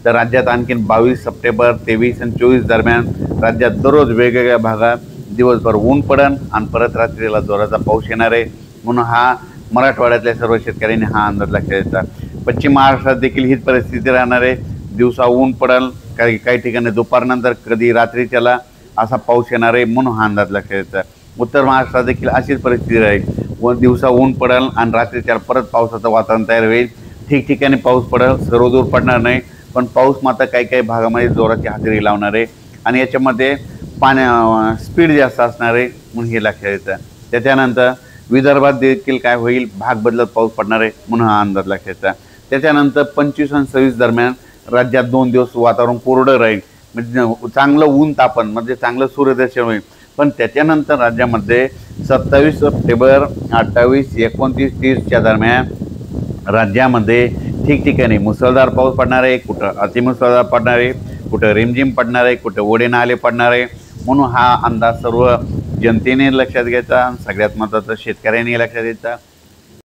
तर राज्यात आणखीन 22 सप्टेंबर, 23 आणि 24 दरम्यान राज्यात दररोज वेगवेगळ्या भागात दिवसभर ऊन पडन आणि परत रात्रीला जोराचा पाऊस येणार आहे। म्हणून हा मराठवाड्यातल्या सर्व शेतकऱ्यांनी हा अंदाज लक्षात घ्यायचा। पश्चिम महाराष्ट्रात देखील हीच परिस्थिती राहणार आहे। दिवसा ऊन पडल, काही ठिकाणी दुपारनंतर कधी रात्रीच्याला असा पाऊस येणार आहे, म्हणून हा अंदाज लक्षात घ्यायचा। उत्तर महाराष्ट्रात देखील अशीच परिस्थिती राहील, व दिवसा ऊन पडल आणि रात्रीच्या परत पावसाचं वातावरण तयार होईल। ठिकठिकाणी पाऊस पडल, सर्वदूर पडणार नाही, पण पाऊस मात्र काही भागामध्ये जोराची हजेरी लावणार आहे आणि याच्यामध्ये स्पीड जास्त असणार आहे, म्हणून हे लक्षात घ्यायचं। त्याच्यानंतर विदर्भात देखील काय होईल, भाग बदलत पाऊस पडणार आहे, म्हणून हा अंदाज लक्षात घ्यायचा। त्याच्यानंतर 25 आणि 26 दरम्यान राज्यात 2 दिवस वातावरण कोरडं राहील, म्हणजे चांगलं ऊन तापन, म्हणजे चांगलं सूर्यदर्शन होईल। पण त्याच्यानंतर राज्यामध्ये 27 सप्टेंबर, 28, 29, 30च्या दरम्यान राज्यामध्ये ठिकठिकाणी मुसळधार पाऊस पडणार आहे, कुठं अतिमुसळधार पडणार आहे, कुठं रिमझिम पडणार आहे, कुठं ओढे नाले पडणार आहे। म्हणून हा अंदाज सर्व जनतेने लक्षात घ्यायचा, सगळ्यात महत्त्वाचं शेतकऱ्यांनी लक्षात घ्यायचा।